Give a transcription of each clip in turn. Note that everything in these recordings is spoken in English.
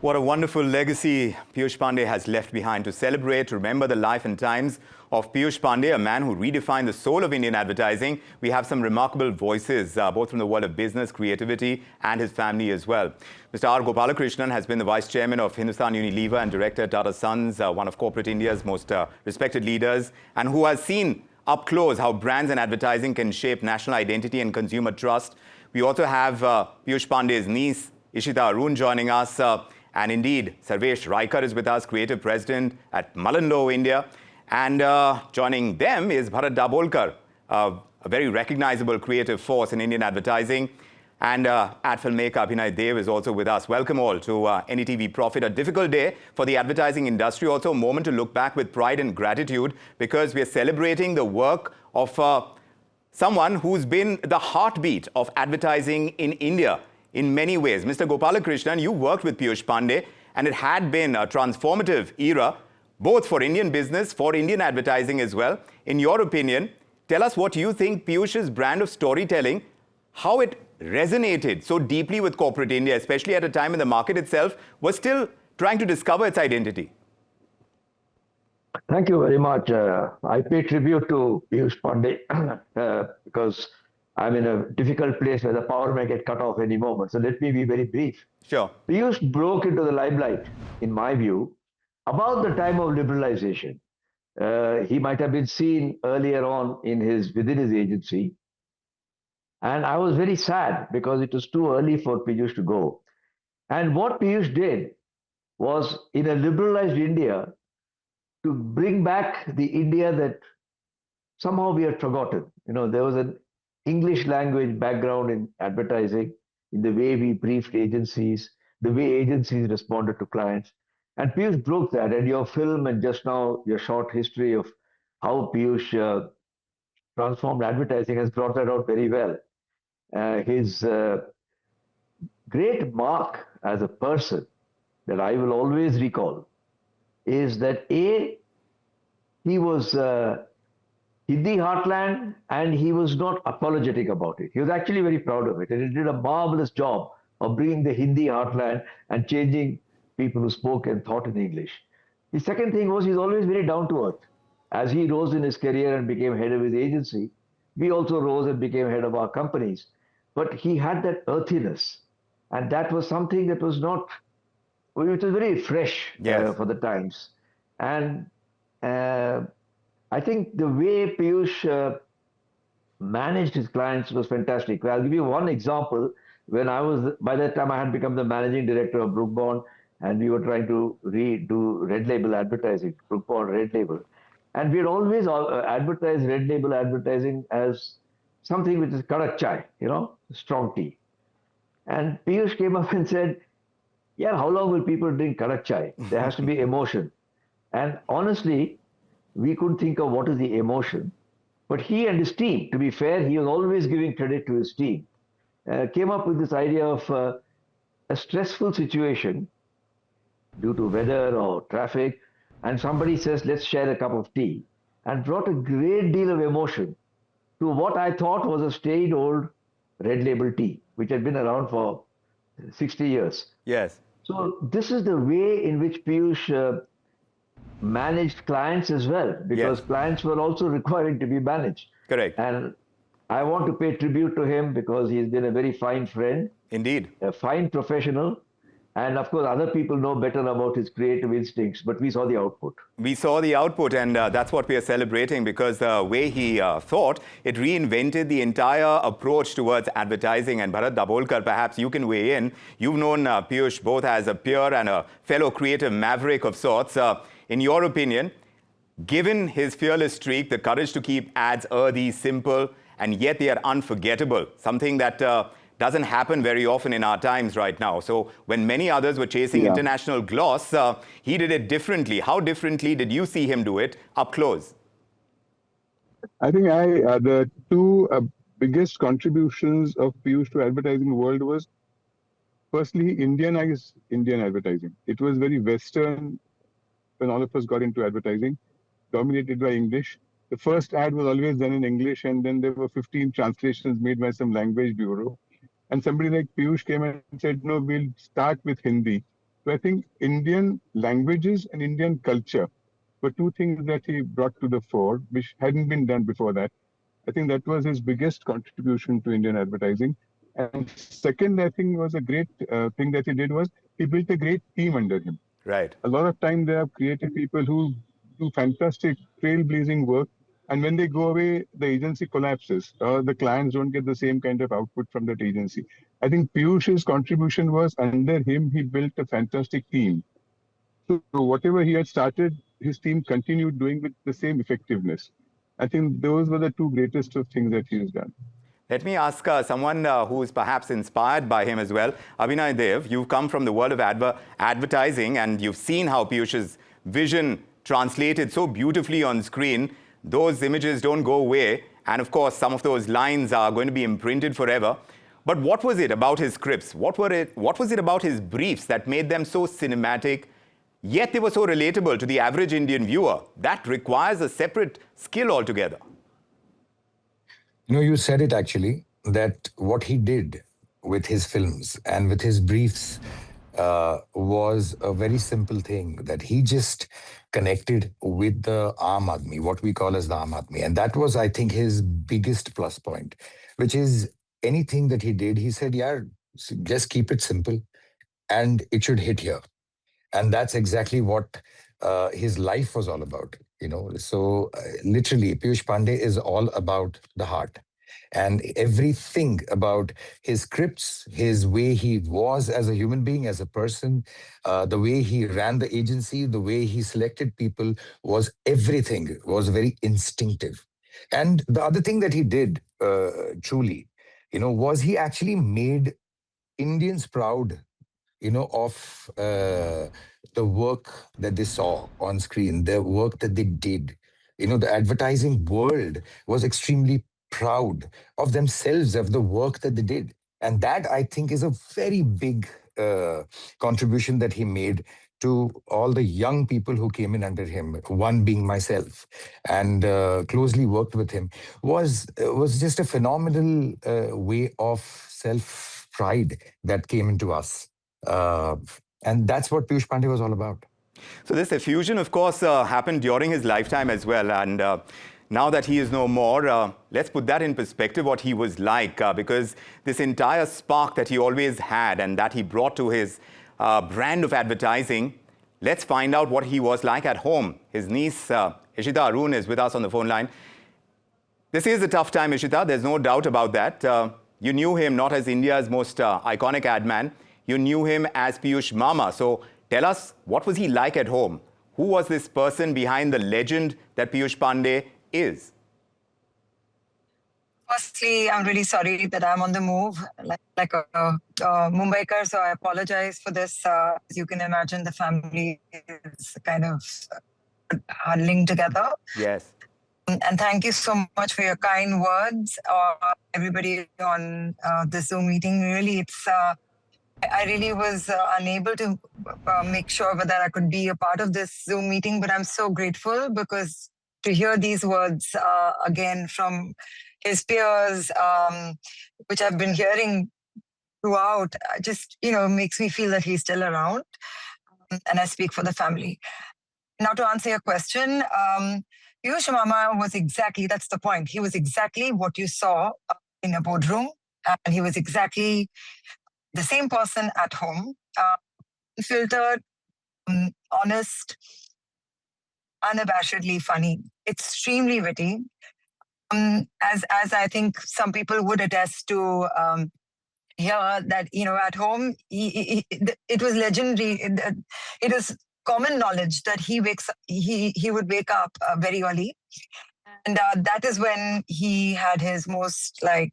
What a wonderful legacy Piyush Pandey has left behind. To celebrate, remember the life and times of Piyush Pandey, a man who redefined the soul of Indian advertising. We have some remarkable voices, both from the world of business, creativity, and his family as well. Mr. R. Gopalakrishnan has been the Vice Chairman of Hindustan Unilever and Director at Tata Sons, one of corporate India's most respected leaders, and who has seen up close how brands and advertising can shape national identity and consumer trust. We also have Piyush Pandey's niece, Ishita Arun, joining us. And indeed, Sarvesh Raikar is with us, Creative President at Mullenlow, India. And joining them is Bharat Dabolkar, a very recognizable creative force in Indian advertising. And ad filmmaker Abhinay Dev is also with us. Welcome all to NDTV Profit. A difficult day for the advertising industry, also a moment to look back with pride and gratitude, because we are celebrating the work of someone who's been the heartbeat of advertising in India in many ways. Mr. Gopalakrishnan, you worked with Piyush Pandey, and it had been a transformative era, both for Indian business, for Indian advertising as well. In your opinion, tell us what you think Piyush's brand of storytelling, how it resonated so deeply with corporate India, especially at a time when the market itself was still trying to discover its identity. Thank you very much. I pay tribute to Piyush Pandey because I'm in a difficult place where the power may get cut off any moment. So let me be very brief. Sure. Piyush broke into the limelight, in my view, about the time of liberalization. He might have been seen earlier on within his agency. And I was very sad because it was too early for Piyush to go. And what Piyush did was, in a liberalized India, to bring back the India that somehow we had forgotten. You know, there was an English language background in advertising, in the way we briefed agencies, the way agencies responded to clients. And Piyush broke that. And your film and just now your short history of how Piyush transformed advertising has brought that out very well. His great mark as a person that I will always recall is that he was Hindi heartland, and he was not apologetic about it. He was actually very proud of it, and he did a marvelous job of bringing the Hindi heartland and changing people who spoke and thought in English. The second thing was, he's always very down to earth. As he rose in his career and became head of his agency, we also rose and became head of our companies. But he had that earthiness, and that was something that was not, it was very fresh for the times. And I think the way Piyush managed his clients was fantastic. I'll give you one example. By that time I had become the managing director of Brook Bond, and we were trying to do red label advertising, Brook Bond Red Label. And we had always advertised red label advertising as something which is kadak chai, you know, strong tea. And Piyush came up and said, yeah, how long will people drink kadak chai? There has to be emotion. And honestly, we couldn't think of what is the emotion. But he and his team, to be fair, he was always giving credit to his team, came up with this idea of a stressful situation due to weather or traffic, and somebody says, let's share a cup of tea, and brought a great deal of emotion to what I thought was a staid old red label tea, which had been around for 60 years. Yes. So this is the way in which Piyush managed clients as well, because clients were also requiring to be managed. Correct. And I want to pay tribute to him because he's been a very fine friend. Indeed. A fine professional. And of course, other people know better about his creative instincts, but we saw the output. We saw the output, and that's what we are celebrating, because the way he thought, it reinvented the entire approach towards advertising. And Bharat Dabolkar, perhaps you can weigh in. You've known Piyush both as a peer and a fellow creative maverick of sorts. In your opinion, given his fearless streak, the courage to keep ads earthy, simple, and yet they are unforgettable, something that doesn't happen very often in our times right now. So when many others were chasing international gloss, he did it differently. How differently did you see him do it up close? I think the two biggest contributions of Piyush to advertising world was, firstly, Indianized Indian advertising. It was very Western when all of us got into advertising, dominated by English. The first ad was always done in English, and then there were 15 translations made by some language bureau. And somebody like Piyush came and said, no, we'll start with Hindi. So I think Indian languages and Indian culture were two things that he brought to the fore, which hadn't been done before that. I think that was his biggest contribution to Indian advertising. And second, I think was a great thing that he did was he built a great team under him. Right. A lot of time there are creative people who do fantastic trailblazing work, and when they go away, the agency collapses, or the clients don't get the same kind of output from that agency. I think Piyush's contribution was under him, he built a fantastic team. So whatever he had started, his team continued doing with the same effectiveness. I think those were the two greatest of things that he has done. Let me ask someone who is perhaps inspired by him as well. Abhinay Dev, you've come from the world of advertising and you've seen how Piyush's vision translated so beautifully on screen. Those images don't go away. And of course, some of those lines are going to be imprinted forever. But what was it about his scripts? What was it about his briefs that made them so cinematic, yet they were so relatable to the average Indian viewer? That requires a separate skill altogether. You know, you said it actually, that what he did with his films and with his briefs was a very simple thing, that he just connected with the Aam Aadmi, what we call as the Aam Aadmi. And that was, I think, his biggest plus point, which is anything that he did, he said, yeah, just keep it simple and it should hit here. And that's exactly what his life was all about, you know. So literally, Piyush Pandey is all about the heart. And everything about his scripts, his way he was as a human being, as a person, the way he ran the agency, the way he selected people, was everything was very instinctive. And the other thing that he did, truly, you know, was he actually made Indians proud, you know, of the work that they saw on screen, the work that they did. You know, the advertising world was extremely proud of themselves, of the work that they did. And that, I think, is a very big contribution that he made to all the young people who came in under him, one being myself, and closely worked with him, was just a phenomenal way of self-pride that came into us. And that's what Piyush Pandey was all about. So this effusion, of course, happened during his lifetime as well. And now that he is no more, let's put that in perspective, what he was like. Because this entire spark that he always had and that he brought to his brand of advertising, let's find out what he was like at home. His niece, Ishita Arun, is with us on the phone line. This is a tough time, Ishita. There's no doubt about that. You knew him not as India's most iconic ad man. You knew him as Piyush Mama. So tell us, what was he like at home? Who was this person behind the legend that Piyush Pandey is? Firstly, I'm really sorry that I'm on the move, like a Mumbaiker, so I apologize for this. As you can imagine, the family is kind of huddling together. Yes. And thank you so much for your kind words, everybody on this Zoom meeting. Really, it's... I really was unable to make sure that I could be a part of this Zoom meeting, but I'm so grateful because to hear these words again from his peers, which I've been hearing throughout, just, you know, makes me feel that he's still around. And I speak for the family. Now, to answer your question, Piyush Mama was exactly, that's the point. He was exactly what you saw in a boardroom, and he was exactly the same person at home, filtered, honest, unabashedly funny, extremely witty. As I think some people would attest to here, that, you know, at home, it was legendary. It is common knowledge that he would wake up very early. And that is when he had his most like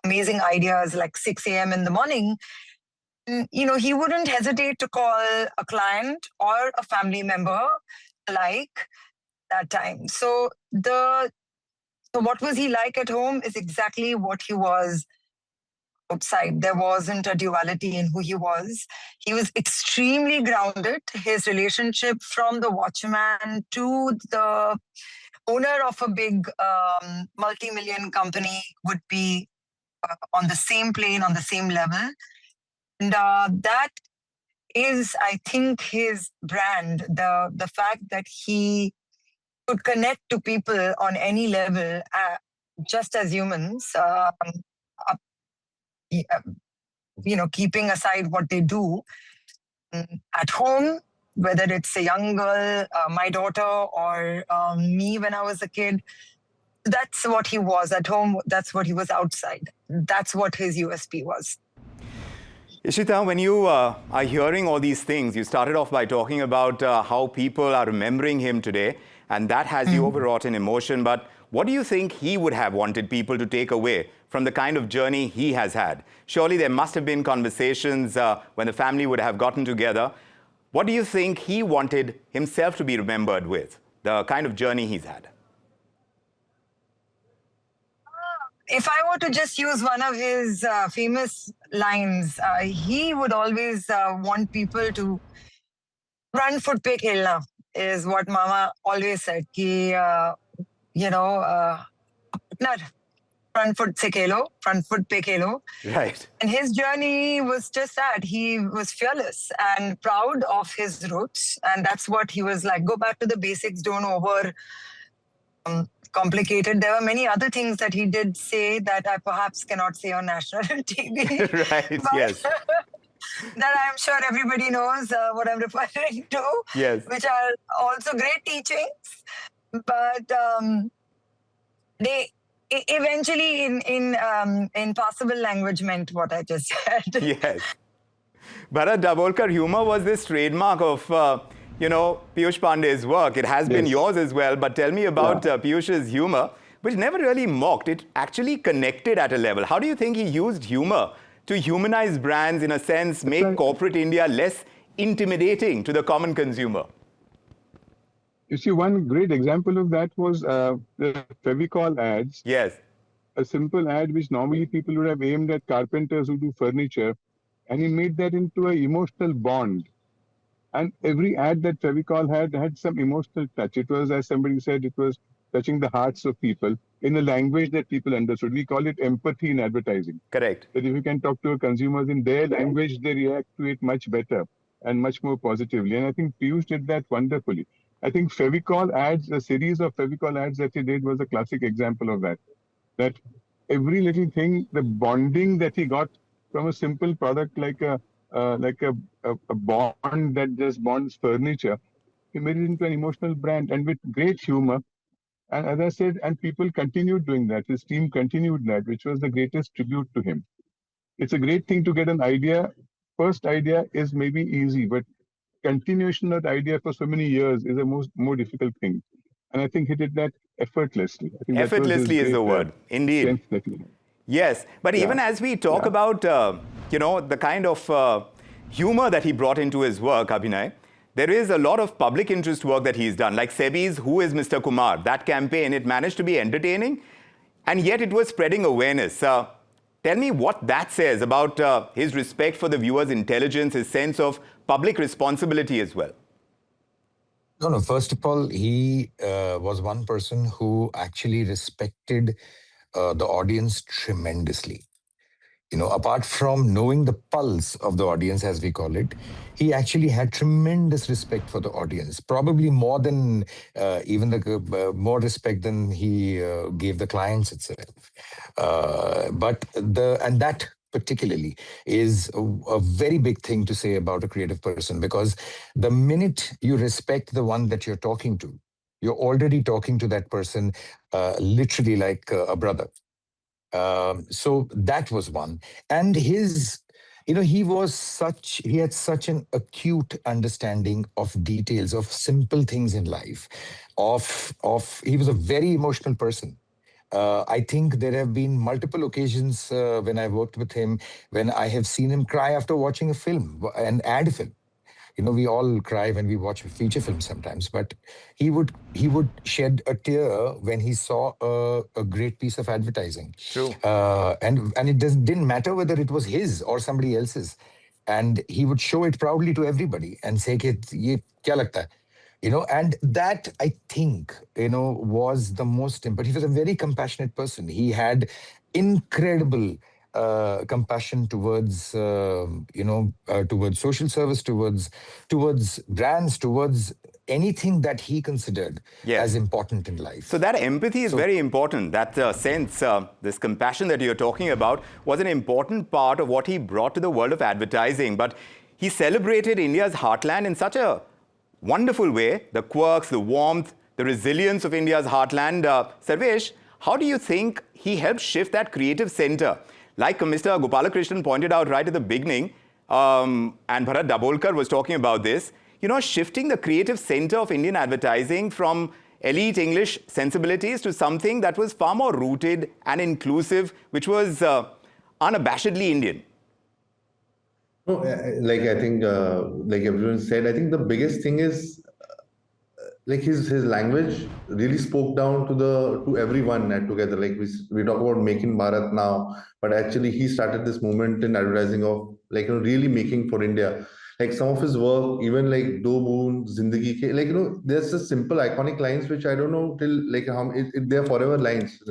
amazing ideas, like 6 a.m. in the morning. You know, he wouldn't hesitate to call a client or a family member like that time. So what was he like at home is exactly what he was outside. There wasn't a duality in who he was. He was extremely grounded. His relationship from the watchman to the owner of a big multi-million company would be on the same plane, on the same level. And that is, I think, his brand. The fact that he could connect to people on any level, just as humans, up- keeping aside what they do at home, whether it's a young girl, my daughter, or me when I was a kid. That's what he was at home. That's what he was outside. That's what his USP was. Ishita, when you are hearing all these things, you started off by talking about how people are remembering him today, and that has you overwrought in emotion. But what do you think he would have wanted people to take away from the kind of journey he has had? Surely there must have been conversations when the family would have gotten together. What do you think he wanted himself to be remembered with, the kind of journey he's had? If I were to just use one of his famous lines, he would always want people to front foot pe khelna, is what Mama always said. Ki, partner, front foot se khelo, front foot pe khelo. Right. And his journey was just that. He was fearless and proud of his roots. And that's what he was like. Go back to the basics, don't over complicated. There were many other things that he did say that I perhaps cannot say on national TV. Right, yes. That I'm sure everybody knows what I'm referring to, Yes. which are also great teachings. But they eventually, in passable language, meant what I just said. Yes. Bharat Dabolkar, humor was this trademark of, Piyush Pandey's work. It has been yours as well, but tell me about Piyush's humor, which never really mocked. It actually connected at a level. How do you think he used humor to humanize brands, in a sense, make corporate India less intimidating to the common consumer? You see, one great example of that was the Fevicol ads. Yes. A simple ad which normally people would have aimed at carpenters who do furniture, and he made that into an emotional bond. And every ad that Fevicol had some emotional touch. It was, as somebody said, it was touching the hearts of people in a language that people understood. We call it empathy in advertising. Correct. That if you can talk to consumers in their language, they react to it much better and much more positively. And I think Piyush did that wonderfully. I think Fevicol ads, a series of Fevicol ads that he did was a classic example of that. That every little thing, the bonding that he got from a simple product like a bond that just bonds furniture, he made it into an emotional brand and with great humor. And as I said, and people continued doing that. His team continued that, which was the greatest tribute to him. It's a great thing to get an idea. First idea is maybe easy, but continuation of the idea for so many years is a more difficult thing. And I think he did that effortlessly. I think Effortlessly that was his is the great word. Indeed. strength that he had. Yes, but even as we talk about, the kind of humor that he brought into his work, Abhinay, there is a lot of public interest work that he's done, like Sebi's Who is Mr. Kumar? That campaign, it managed to be entertaining, and yet it was spreading awareness. Tell me what that says about his respect for the viewer's intelligence, his sense of public responsibility as well. No. First of all, he was one person who actually respected the audience tremendously. Apart from knowing the pulse of the audience, as we call it, he actually had tremendous respect for the audience, probably more than more respect than he gave the clients itself. And that particularly is a very big thing to say about a creative person, because the minute you respect the one that you're talking to, you're already talking to that person literally like a brother. So that was one. And he had such an acute understanding of details, of simple things in life, he was a very emotional person. I think there have been multiple occasions when I worked with him, when I have seen him cry after watching a film, an ad film. We all cry when we watch a feature film sometimes, but he would shed a tear when he saw a great piece of advertising. True. And it didn't matter whether it was his or somebody else's. And he would show it proudly to everybody and say, "Ye kya lagta hai?" And that, I think, was the most important. He was a very compassionate person. He had incredible compassion towards, towards social service, towards brands, towards anything that he considered as important in life. So that empathy is very important. That sense, this compassion that you're talking about was an important part of what he brought to the world of advertising. But he celebrated India's heartland in such a wonderful way, the quirks, the warmth, the resilience of India's heartland. Sarvesh, how do you think he helped shift that creative center? Like Mr. Gopalakrishnan pointed out right at the beginning, and Bharat Dabolkar was talking about this, shifting the creative center of Indian advertising from elite English sensibilities to something that was far more rooted and inclusive, which was unabashedly Indian. No, like I think, like everyone said, I think the biggest thing is like his language really spoke down to everyone together. Like we talk about making Bharat now, but actually he started this movement in advertising of really making for India. Like some of his work, even like Do Boon, Zindagi Ke, there's just simple iconic lines which I don't know till like how they're forever lines.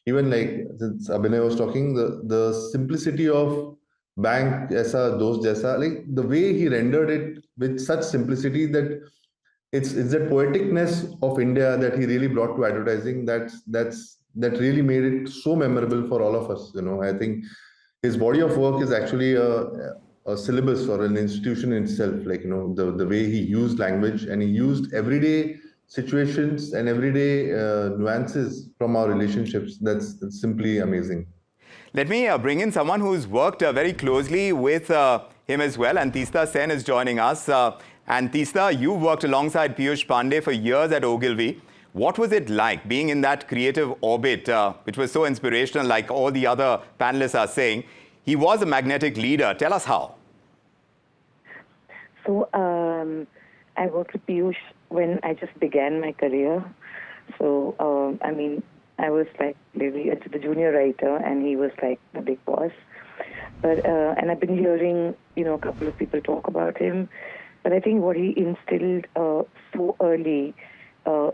Even like since Abhinay was talking, the simplicity of bank aisa dost jaisa, like the way he rendered it with such simplicity that it's that poeticness of India that he really brought to advertising. That really made it so memorable for all of us. I think his body of work is actually a syllabus or an institution in itself. Like the way he used language, and he used everyday situations and everyday nuances from our relationships. That's simply amazing. Let me bring in someone who's worked very closely with him as well. And Teesta Sen is joining us. And Teesta, you worked alongside Piyush Pandey for years at Ogilvy. What was it like being in that creative orbit, which was so inspirational, like all the other panelists are saying? He was a magnetic leader. Tell us how. So I worked with Piyush when I just began my career. So, I was like maybe the junior writer, and he was like the big boss. But and I've been hearing, a couple of people talk about him. But I think what he instilled so early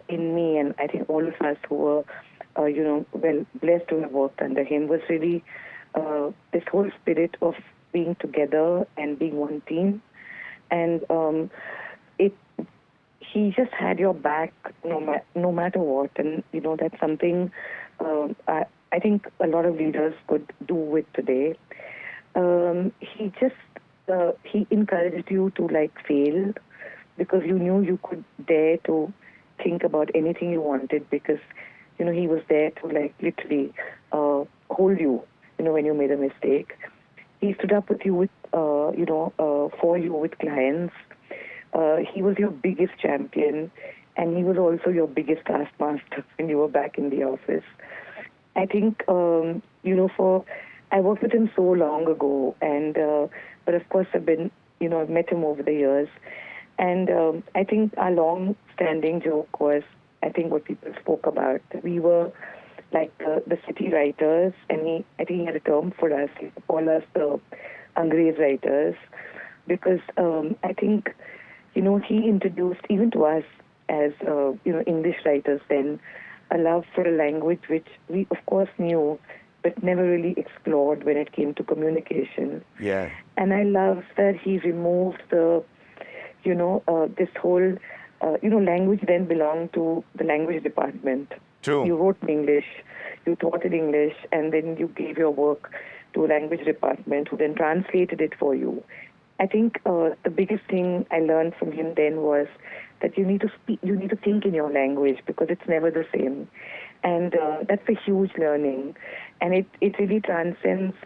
in me, and I think all of us who were, well blessed to have worked under him, was really this whole spirit of being together and being one team. And he just had your back no matter what. And, that's something I think a lot of leaders could do with today. He encouraged you to fail, because you knew you could dare to think about anything you wanted, because, he was there to literally hold you, when you made a mistake. He stood up with you with, for you with clients. He was your biggest champion, and he was also your biggest taskmaster when you were back in the office. I think, I worked with him so long ago, and but of course I've been, I've met him over the years, and I think our long-standing joke was, I think what people spoke about, we were like the city writers, and I think he had a term for us. He called us the Angrez writers, because I think, he introduced even to us as English writers then a love for a language which we of course knew, but never really explored when it came to communication. Yeah. And I love that he removed the, this whole, language then belonged to the language department. True. You wrote in English, you taught in English, and then you gave your work to a language department who then translated it for you. I think the biggest thing I learned from him then was that you need to speak, you need to think in your language, because it's never the same. And that's a huge learning. And it really transcends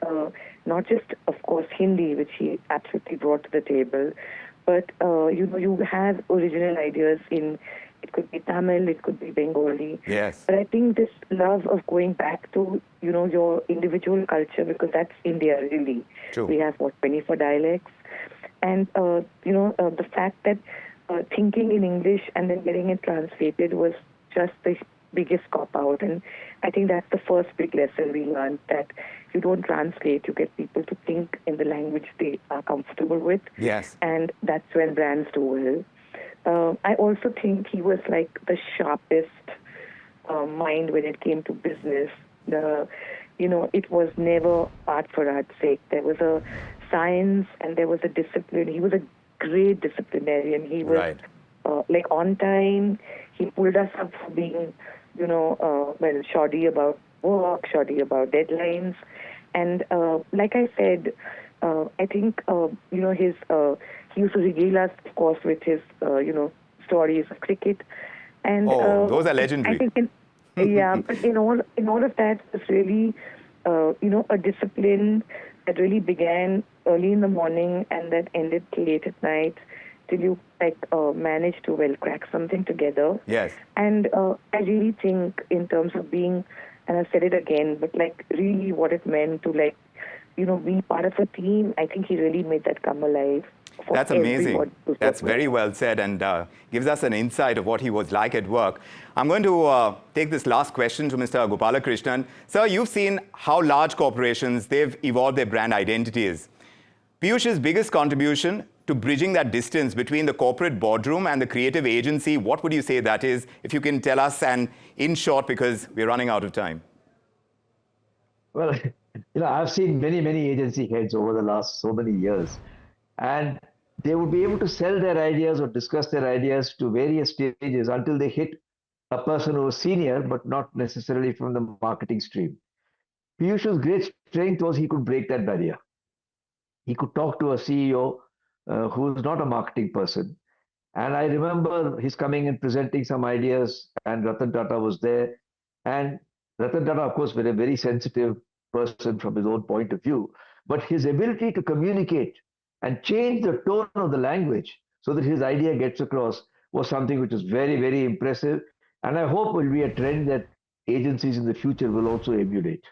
not just, of course, Hindi, which he absolutely brought to the table, but, you have original ideas in, it could be Tamil, it could be Bengali. Yes. But I think this love of going back to, your individual culture, because that's India, really. True. We have, 24 dialects. And, the fact that thinking in English and then getting it translated was just the biggest cop-out. And I think that's the first big lesson we learned, that you don't translate, you get people to think in the language they are comfortable with. Yes. And that's when brands do well. I also think he was like the sharpest mind when it came to business. it was never art for art's sake. There was a science and there was a discipline. He was a great disciplinarian. He was Right. On time. He pulled us up for being, shoddy about work, shoddy about deadlines. And like I said, I think, his he used to regale us, of course, with his, stories of cricket. And those are legendary. I think but in all of that was really, a discipline that really began early in the morning and that ended late at night till you managed to crack something together. Yes. And I really think in terms of being, and I've said it again, but really what it meant to be part of a team, I think he really made that come alive. That's amazing. That's very well said, and gives us an insight of what he was like at work. I'm going to take this last question to Mr. Gopalakrishnan. Sir, you've seen how large corporations, they've evolved their brand identities. Piyush's biggest contribution to bridging that distance between the corporate boardroom and the creative agency, what would you say that is? If you can tell us, and in short, because we're running out of time. Well, I've seen many, many agency heads over the last so many years, and they would be able to sell their ideas or discuss their ideas to various stages until they hit a person who was senior, but not necessarily from the marketing stream. Piyush's great strength was he could break that barrier. He could talk to a CEO who was not a marketing person. And I remember his coming and presenting some ideas, and Ratan Tata was there. And Ratan Tata, of course, was a very sensitive person from his own point of view. But his ability to communicate and change the tone of the language so that his idea gets across was something which was very, very impressive. And I hope will be a trend that agencies in the future will also emulate.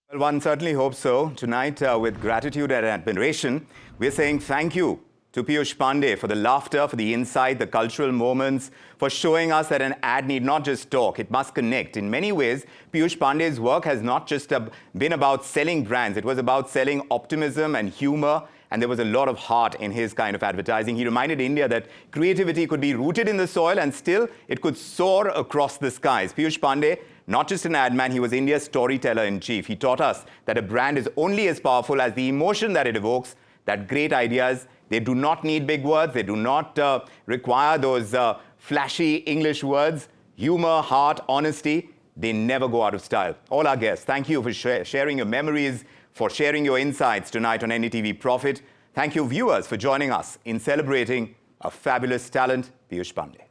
Well, one certainly hopes so. Tonight, with gratitude and admiration, we're saying thank you to Piyush Pandey for the laughter, for the insight, the cultural moments, for showing us that an ad need not just talk, it must connect. In many ways, Piyush Pandey's work has not just been about selling brands. It was about selling optimism and humor, and there was a lot of heart in his kind of advertising. He reminded India that creativity could be rooted in the soil and still it could soar across the skies. Piyush Pandey, not just an ad man, he was India's storyteller-in-chief. He taught us that a brand is only as powerful as the emotion that it evokes, that great ideas, they do not need big words, they do not require those flashy English words. Humor, heart, honesty, they never go out of style. All our guests, thank you for sharing your memories, for sharing your insights tonight on NDTV Profit. Thank you, viewers, for joining us in celebrating a fabulous talent, Piyush Pandey.